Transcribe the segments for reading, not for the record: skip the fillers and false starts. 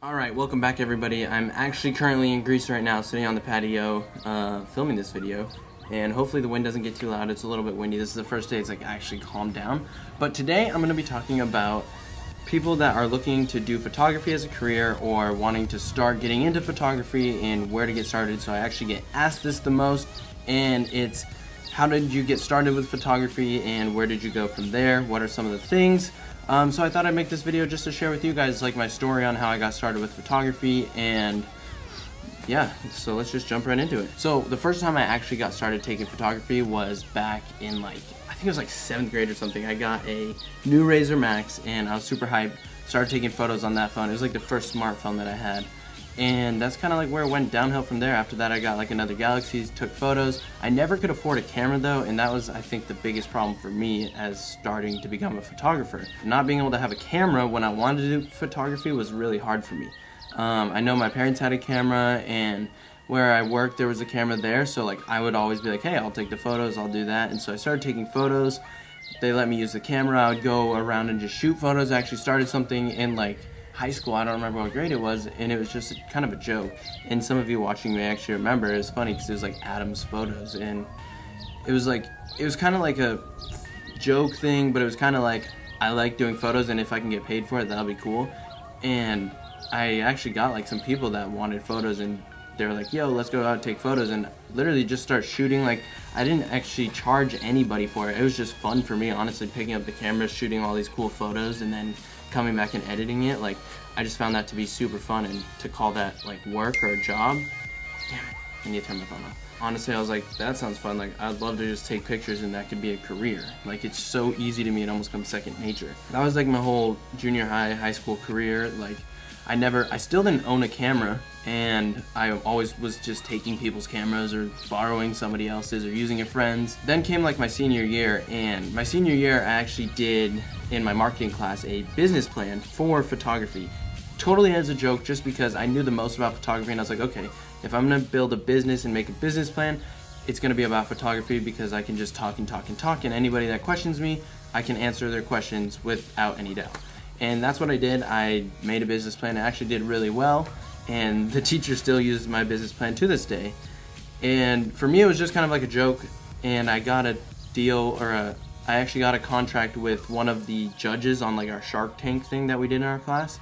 Alright, welcome back everybody. I'm actually currently in Greece right now, sitting on the patio, filming this video. And hopefully the wind doesn't get too loud. It's a little bit windy. This is the first day it's like actually calmed down. But today I'm going to be talking about people that are looking to do photography as a career or wanting to start getting into photography and where to get started. So I actually get asked this the most, and it's how did you get started with photography and where did you go from there? What are some of the things? So I thought I'd make this video just to share with you guys like my story on how I got started with photography, and yeah, so let's just jump right into it. So the first time I actually got started taking photography was back in I think it was like 7th grade or something. I got a new Razr Max and I was super hyped, started taking photos on that phone. It was like the first smartphone that I had. And that's kind of like where it went downhill from there. After that I got like another Galaxy, took photos. I never could afford a camera though, and that was I think the biggest problem for me as starting to become a photographer. Not being able to have a camera when I wanted to do photography was really hard for me. I know my parents had a camera, and where I worked there was a camera there, so like I would always be like, hey, I'll take the photos, I'll do that. And so I started taking photos. They let me use the camera. I would go around and just shoot photos. I actually started something in high school, I don't remember what grade it was, and it was just kind of a joke. And some of you watching may actually remember. It was funny because it was like Adam's photos, and it was kind of like a joke thing, but it was kind of like I like doing photos, and if I can get paid for it, that'll be cool. And I actually got like some people that wanted photos, and they were like, yo, let's go out and take photos, and literally just start shooting. Like, I didn't actually charge anybody for it. It was just fun for me, honestly, picking up the camera, shooting all these cool photos, and then coming back and editing it. Like, I just found that to be super fun, and to call that like work or a job, damn it, I need to turn my phone off. Honestly, I was like, that sounds fun. Like, I'd love to just take pictures and that could be a career. Like, it's so easy to me, it almost comes second nature. That was like my whole junior high school career. Like, I still didn't own a camera, and I always was just taking people's cameras or borrowing somebody else's or using a friend's. Then came like my senior year, and my senior year I actually did, in my marketing class, a business plan for photography. Totally as a joke, just because I knew the most about photography, and I was like, okay, if I'm gonna build a business and make a business plan, it's gonna be about photography, because I can just talk and talk and talk, and anybody that questions me, I can answer their questions without any doubt. And that's what I did. I made a business plan. I actually did really well, and the teacher still uses my business plan to this day. And for me, it was just kind of like a joke, and I got a deal, I actually got a contract with one of the judges on like our Shark Tank thing that we did in our class,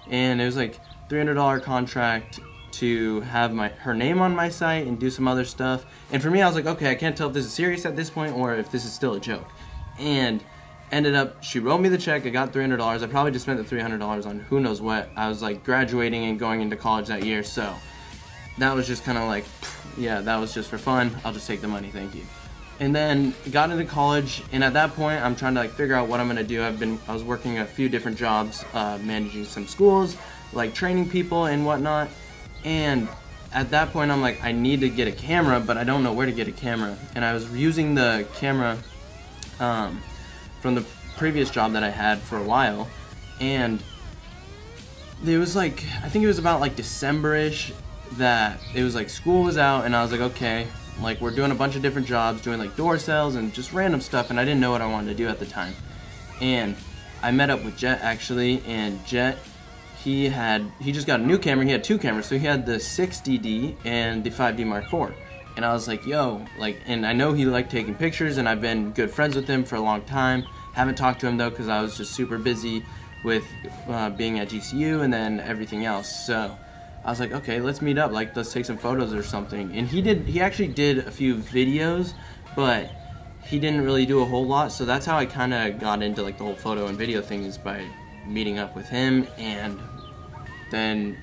and it was like $300 contract to have her name on my site and do some other stuff. And for me, I was like, okay, I can't tell if this is serious at this point or if this is still a joke. And ended up, she wrote me the check. I got $300. I probably just spent the $300 on who knows what. I was like graduating and going into college that year, so that was just kind of like, yeah, that was just for fun. I'll just take the money, thank you. And then got into college, and at that point I'm trying to like figure out what I'm gonna do. I was working a few different jobs, managing some schools, like training people and whatnot. And at that point I'm like, I need to get a camera, but I don't know where to get a camera. And I was using the camera from the previous job that I had for a while, and it was like, I think it was about like December-ish, that it was like school was out, and I was like, okay, like we're doing a bunch of different jobs, doing like door sales and just random stuff, and I didn't know what I wanted to do at the time. And I met up with Jet actually, and Jet, he just got a new camera. He had two cameras, so he had the 6DD and the 5D Mark IV. And I was like, yo, like, and I know he liked taking pictures, and I've been good friends with him for a long time. Haven't talked to him though, because I was just super busy with being at GCU and then everything else. So I was like, okay, let's meet up, like let's take some photos or something. And he actually did a few videos, but he didn't really do a whole lot. So that's how I kind of got into like the whole photo and video thing, is by meeting up with him. And then,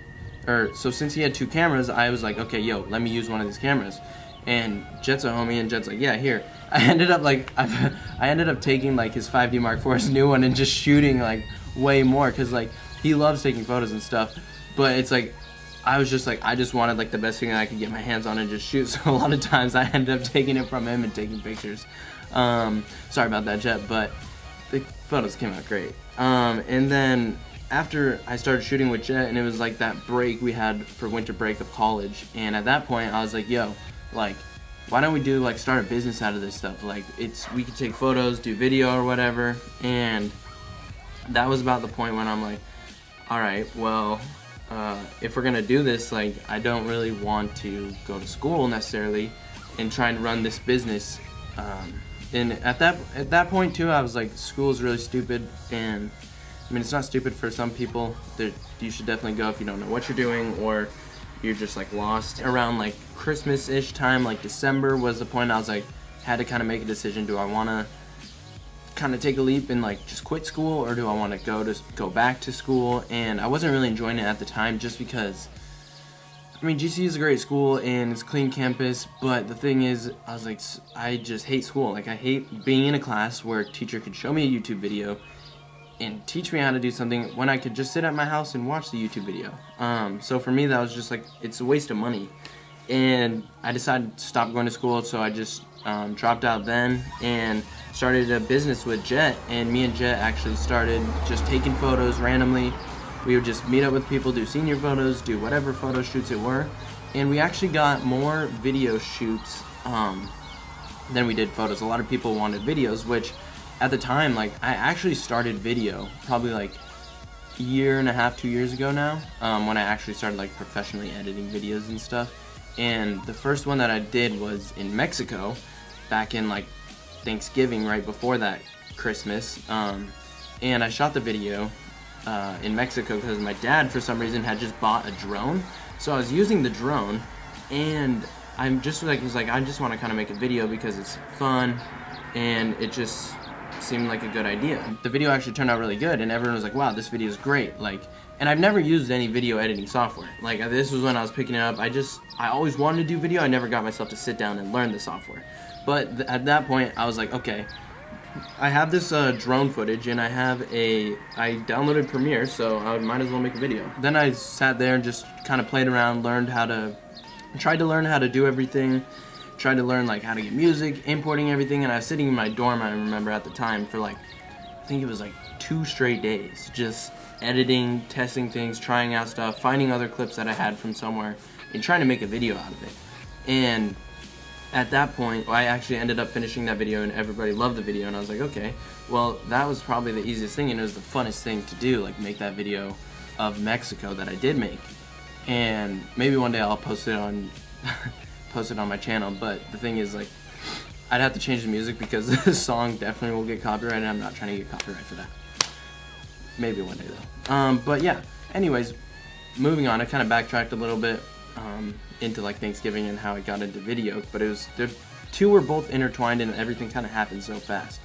so since he had two cameras, I was like, okay, yo, let me use one of these cameras. And Jet's a homie, and Jet's like, yeah, here. I ended up taking like his 5D Mark IV, his new one, and just shooting like way more, because like he loves taking photos and stuff. But it's like, I was just like, I just wanted like the best thing that I could get my hands on and just shoot. So a lot of times I ended up taking it from him and taking pictures. Sorry about that, Jet, but the photos came out great. And then after I started shooting with Jet, and it was like that break we had for winter break of college, and at that point I was like, yo, like, why don't we start a business out of this stuff? Like, we could take photos, do video or whatever. And that was about the point when I'm like, all right, well, if we're gonna do this, like, I don't really want to go to school necessarily and try and run this business. And at that point too, I was like, school is really stupid. And I mean, it's not stupid for some people. You should definitely go if you don't know what you're doing, or you're just like lost. Around like Christmas-ish time, like December was the point I was like, had to kind of make a decision. Do I want to kind of take a leap and like just quit school, or do I want to go back to school? And I wasn't really enjoying it at the time, just because, I mean, GC is a great school and it's a clean campus, but the thing is, I was like, I just hate school. Like, I hate being in a class where a teacher could show me a YouTube video and teach me how to do something when I could just sit at my house and watch the YouTube video. So for me, that was just like, it's a waste of money. And I decided to stop going to school, so I just dropped out then and started a business with Jet. And me and Jet actually started just taking photos randomly. We would just meet up with people, do senior photos, do whatever photo shoots it were. And we actually got more video shoots than we did photos. A lot of people wanted videos, which at the time, like, I actually started video probably like a year and a half, 2 years ago now, when I actually started like professionally editing videos and stuff. And the first one that I did was in Mexico back in like Thanksgiving, right before that, Christmas. And I shot the video in Mexico because my dad, for some reason, had just bought a drone. So I was using the drone, and I'm just like, I just want to kind of make a video because it's fun, and it just seemed like a good idea. The video actually turned out really good, and everyone was like, wow, this video is great. Like, and I've never used any video editing software. Like, this was when I was picking it up. I always wanted to do video. I never got myself to sit down and learn the software. But at that point, I was like, okay, I have this drone footage, and I downloaded Premiere, so I might as well make a video. Then I sat there and just kind of played around, tried to learn how to do everything, tried to learn like how to get music, importing everything. And I was sitting in my dorm, I remember at the time, for like, I think it was like 2 straight days, just editing, testing things, trying out stuff, finding other clips that I had from somewhere, and trying to make a video out of it. And at that point, I actually ended up finishing that video, and everybody loved the video, and I was like, okay, well, that was probably the easiest thing, and it was the funnest thing to do, like make that video of Mexico that I did make. And maybe one day I'll post it on my channel. But the thing is, like, I'd have to change the music because this song definitely will get copyrighted, and I'm not trying to get copyright for that. Maybe one day though. But yeah, anyways, moving on, I kind of backtracked a little bit into like Thanksgiving and how I got into video, but the two were both intertwined, and everything kind of happened so fast.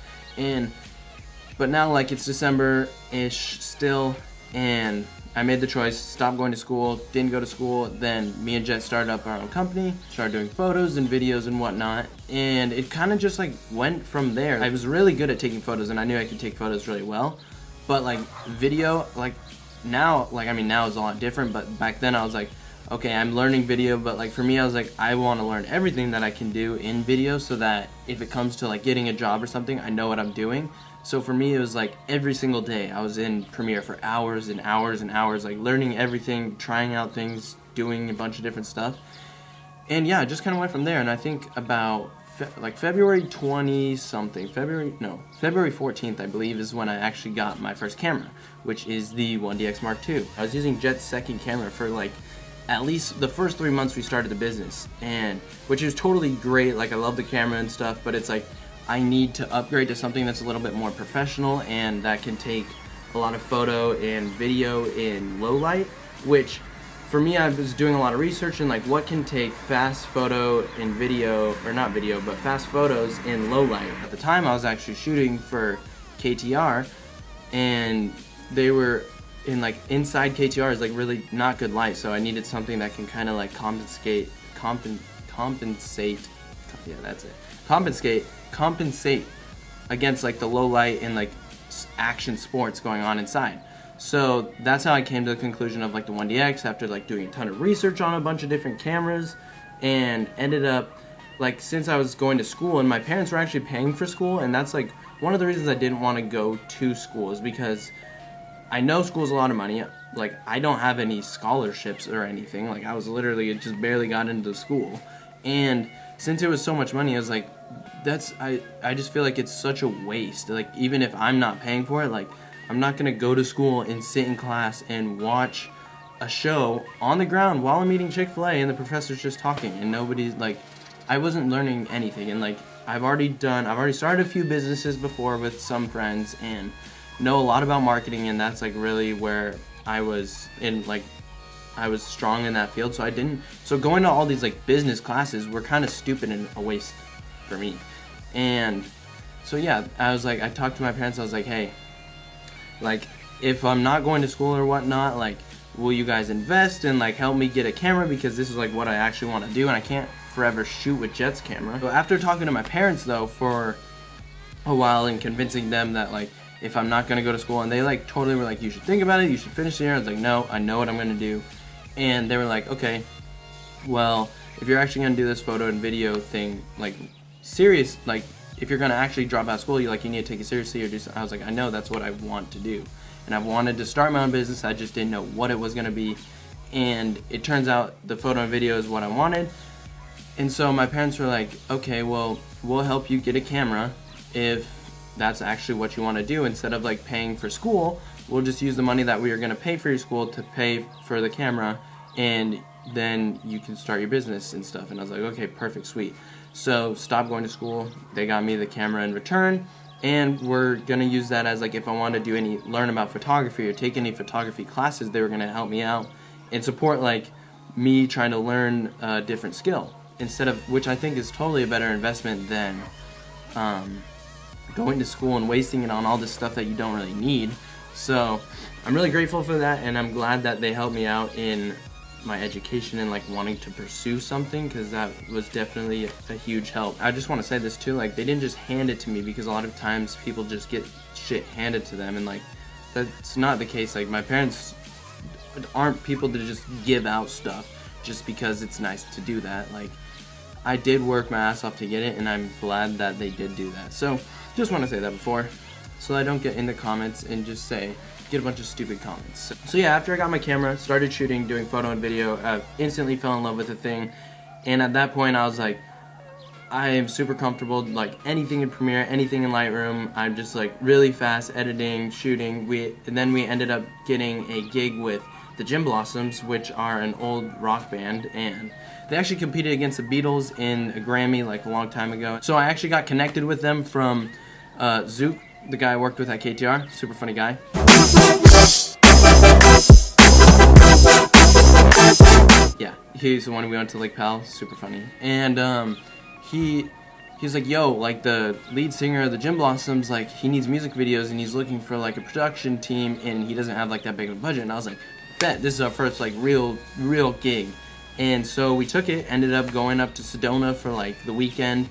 But now, like, it's December-ish still, and I made the choice, stop going to school, didn't go to school. Then me and Jet started up our own company, started doing photos and videos and whatnot, and it kind of just like went from there. I was really good at taking photos, and I knew I could take photos really well, but like video, like now, like, I mean, now it's a lot different, but back then I was like, okay, I'm learning video, but like for me, I was like, I want to learn everything that I can do in video so that if it comes to like getting a job or something, I know what I'm doing. So for me, it was like every single day I was in Premiere for hours and hours and hours, like learning everything, trying out things, doing a bunch of different stuff. And yeah, I just kind of went from there. And I think about February 14th, I believe, is when I actually got my first camera, which is the 1DX Mark II. I was using Jet's second camera for like at least the first 3 months we started the business, and which is totally great. Like, I love the camera and stuff, but it's like I need to upgrade to something that's a little bit more professional and that can take a lot of photo and video in low light, which for me, I was doing a lot of research in like what can take fast photo and video, or not video, but fast photos in low light. At the time, I was actually shooting for KTR, and they were in like inside KTR is like really not good light, so I needed something that can kind of like compensate against like the low light and like action sports going on inside. So that's how I came to the conclusion of like the 1DX after like doing a ton of research on a bunch of different cameras, and ended up, like, since I was going to school and my parents were actually paying for school, and that's like one of the reasons I didn't want to go to school, is because I know school's a lot of money. Like, I don't have any scholarships or anything. Like, I was literally just barely got into school, and since it was so much money, I was like, I just feel like it's such a waste. Like, even if I'm not paying for it, like, I'm not gonna go to school and sit in class and watch a show on the ground while I'm eating Chick-fil-A and the professor's just talking and nobody's like, I wasn't learning anything. And like I've already started a few businesses before with some friends and know a lot about marketing, and that's like really where I was strong in that field. So going to all these like business classes were kind of stupid and a waste for me. And so yeah, I talked to my parents. I was like, hey, like if I'm not going to school or whatnot, like will you guys invest and like help me get a camera, because this is like what I actually want to do and I can't forever shoot with Jet's camera. So after talking to my parents though for a while and convincing them that like if I'm not gonna go to school, and they like totally were like, you should think about it, you should finish the year. I was like, no, I know what I'm gonna do. And they were like, okay, well, if you're actually gonna do this photo and video thing, like serious, like if you're gonna actually drop out of school, you need to take it seriously or do something. I was like, I know that's what I want to do, and I wanted to start my own business. I just didn't know what it was gonna be, and it turns out the photo and video is what I wanted. And so my parents were like, okay, well, we'll help you get a camera if that's actually what you want to do. Instead of like paying for school, we'll just use the money that we are going to pay for your school to pay for the camera, and then you can start your business and stuff. And I was like, okay, perfect, sweet. So stop going to school. They got me the camera in return, and we're going to use that as like if I want to learn about photography or take any photography classes, they were going to help me out and support like me trying to learn a different skill, instead of, which I think is totally a better investment than going to school and wasting it on all this stuff that you don't really need. So I'm really grateful for that, and I'm glad that they helped me out in my education and like wanting to pursue something, because that was definitely a huge help. I just want to say this too, like they didn't just hand it to me, because a lot of times people just get shit handed to them, and like that's not the case. Like my parents aren't people to just give out stuff just because it's nice to do that. Like I did work my ass off to get it, and I'm glad that they did do that. So just want to say that before, so I don't get in the comments and just get a bunch of stupid comments. So yeah, after I got my camera, started shooting, doing photo and video, I instantly fell in love with the thing. And at that point I was like, I am super comfortable, like anything in Premiere, anything in Lightroom. I'm just like really fast editing, shooting. And then we ended up getting a gig with the Gym Blossoms, which are an old rock band, and they actually competed against the Beatles in a Grammy like a long time ago. So I actually got connected with them from Zook, the guy I worked with at KTR, super funny guy. Yeah, he's the one we went to Lake Powell, super funny. And he's like, yo, like the lead singer of the Gym Blossoms, like he needs music videos and he's looking for like a production team, and he doesn't have like that big of a budget. And I was like, bet, this is our first like real gig. And so we took it, ended up going up to Sedona for like the weekend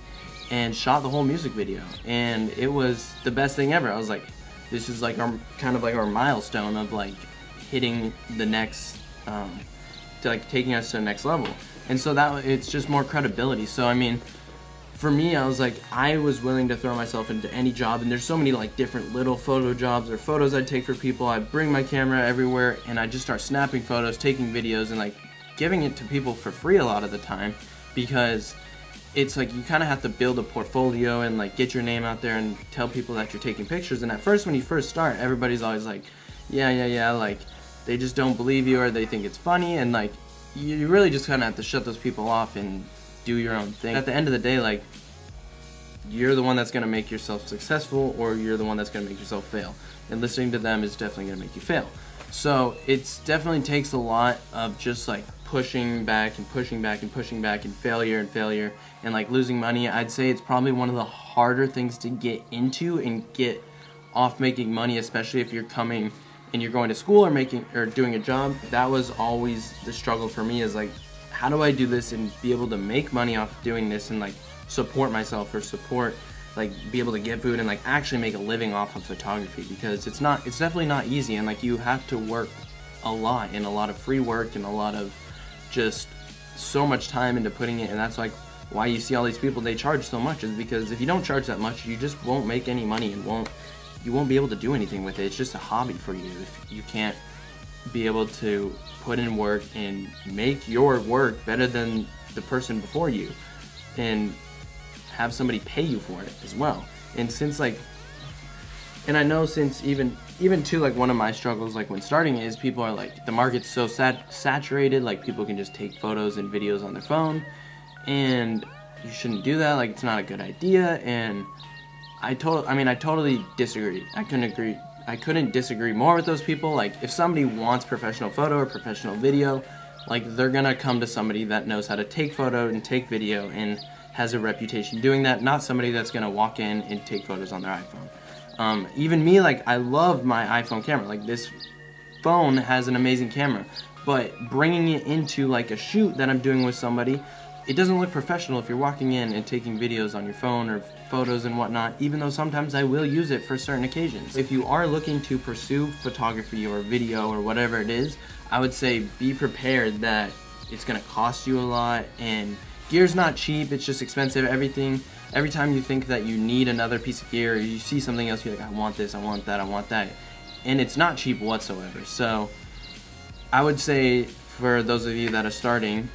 and shot the whole music video, and it was the best thing ever. I was like, this is like our kind of like our milestone of like hitting the next to like taking us to the next level. And so that it's just more credibility. So I mean, for me, I was like, I was willing to throw myself into any job, and there's so many like different little photo jobs or photos I'd take for people. I bring my camera everywhere and I just start snapping photos, taking videos, and like giving it to people for free a lot of the time, because it's like you kind of have to build a portfolio and like get your name out there and tell people that you're taking pictures. And at first, when you first start, everybody's always like, yeah, like they just don't believe you or they think it's funny, and like you really just kind of have to shut those people off and do your own thing. At the end of the day, like you're the one that's going to make yourself successful, or you're the one that's going to make yourself fail, and listening to them is definitely going to make you fail. So it's definitely takes a lot of just like pushing back and pushing back and pushing back, and failure and like losing money. I'd say it's probably one of the harder things to get into and get off making money, especially if you're coming and you're going to school or doing a job. That was always the struggle for me, is like, how do I do this and be able to make money off doing this and like support myself, or like be able to get food and like actually make a living off of photography, because it's definitely not easy, and like you have to work a lot, and a lot of free work, and a lot of just so much time into putting it. And that's like why you see all these people, they charge so much, is because if you don't charge that much, you just won't make any money and you won't be able to do anything with it. It's just a hobby for you if you can't be able to put in work and make your work better than the person before you, and have somebody pay you for it as well. And since like, and I know since even even too, like, one of my struggles, like, when starting is people are like, the market's so saturated, like, people can just take photos and videos on their phone, and you shouldn't do that. Like, it's not a good idea. And I totally disagree. I couldn't disagree more with those people. Like, if somebody wants professional photo or professional video, like, they're gonna come to somebody that knows how to take photo and take video and has a reputation doing that, not somebody that's gonna walk in and take photos on their iPhone. Even me, like, I love my iPhone camera. Like, this phone has an amazing camera, but bringing it into, like, a shoot that I'm doing with somebody, it doesn't look professional if you're walking in and taking videos on your phone or photos and whatnot, even though sometimes I will use it for certain occasions. If you are looking to pursue photography or video or whatever it is, I would say be prepared that it's gonna cost you a lot, and gear's not cheap, it's just expensive. Every time you think that you need another piece of gear, or you see something else, you're like, I want this, I want that, I want that. And it's not cheap whatsoever. So I would say, for those of you that are starting,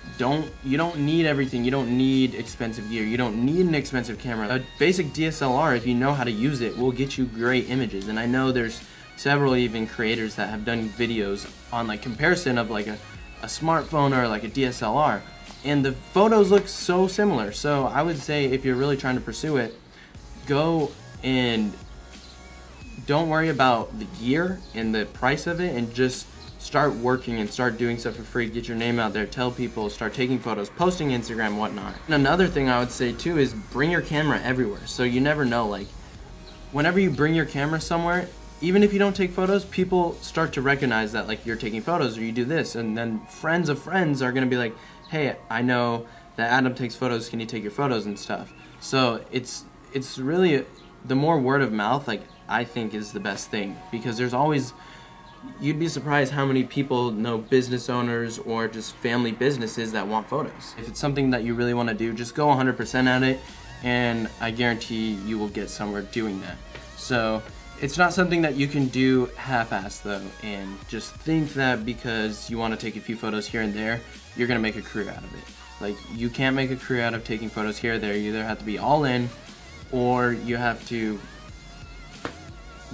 you don't need everything. You don't need expensive gear. You don't need an expensive camera. A basic DSLR, if you know how to use it, will get you great images. And I know there's several even creators that have done videos on, like, comparison of, like, a smartphone or like a DSLR, and the photos look so similar. So I would say, if you're really trying to pursue it, go and don't worry about the gear and the price of it, and just start working and start doing stuff for free. Get your name out there, tell people, start taking photos, posting Instagram, whatnot. And another thing I would say too is bring your camera everywhere. So you never know, like, whenever you bring your camera somewhere, even if you don't take photos, people start to recognize that, like, you're taking photos or you do this, and then friends of friends are gonna be like, hey, I know that Adam takes photos, can you take your photos and stuff? So it's really, the more word of mouth, like, I think is the best thing, because there's always, you'd be surprised how many people know business owners or just family businesses that want photos. If it's something that you really want to do, just go 100% at it, and I guarantee you will get somewhere doing that. So it's not something that you can do half-assed though, and just think that because you want to take a few photos here and there, you're going to make a career out of it. Like, you can't make a career out of taking photos here or there. You either have to be all in, or you have to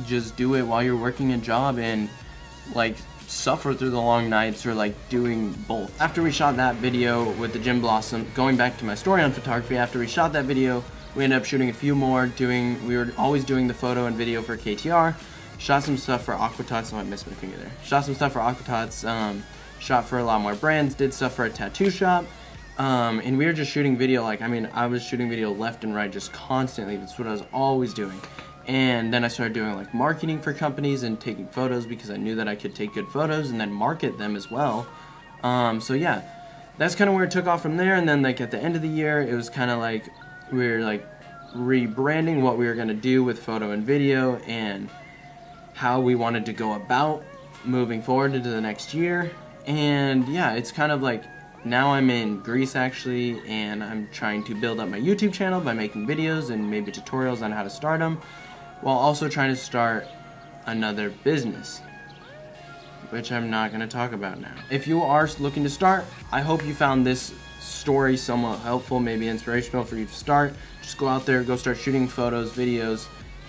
just do it while you're working a job and, like, suffer through the long nights, or, like, doing both. After we shot that video with the Gym Blossom, going back to my story on photography, after we shot that video, we ended up shooting a few more, we were always doing the photo and video for KTR, shot some stuff for Aquatots, oh, I missed my finger there, shot some stuff for Aquatots, shot for a lot more brands, did stuff for a tattoo shop, and we were just shooting video, like, I was shooting video left and right, just constantly. That's what I was always doing. And then I started doing, like, marketing for companies and taking photos, because I knew that I could take good photos and then market them as well. So yeah, that's kind of where it took off from there. And then, like, at the end of the year, it was kind of like we were, like, rebranding what we were going to do with photo and video, and how we wanted to go about moving forward into the next year. And yeah, it's kind of like, now I'm in Greece actually, and I'm trying to build up my YouTube channel by making videos and maybe tutorials on how to start them, while also trying to start another business, which I'm not going to talk about now. If you are looking to start, I hope you found this story somewhat helpful, maybe inspirational for you to start. Just go out there, go start shooting photos, videos,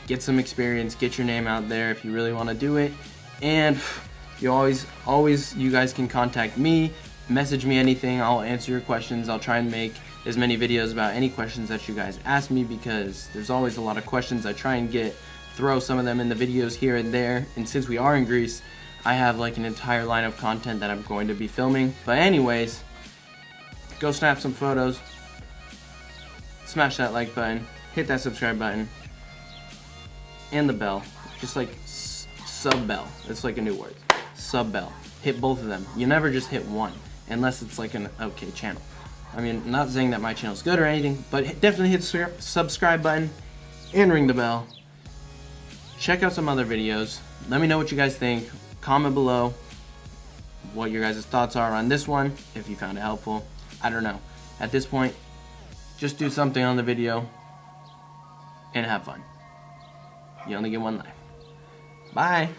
get some experience, get your name out there if you really want to do it. And you always, you guys can contact me, message me anything, I'll answer your questions. I'll try and make as many videos about any questions that you guys ask me, because there's always a lot of questions. I try and throw some of them in the videos here and there, and since we are in Greece, I have, like, an entire line of content that I'm going to be filming. But anyways, go snap some photos, smash that like button, hit that subscribe button, and the bell, just like sub bell, it's like a new word, sub bell, hit both of them. You never just hit one, unless it's like an okay channel. I mean, I'm not saying that my channel's good or anything, but definitely hit the subscribe button and ring the bell. Check out some other videos. Let me know what you guys think. Comment below what your guys' thoughts are on this one, if you found it helpful. I don't know. At this point, just do something on the video and have fun. You only get one life. Bye.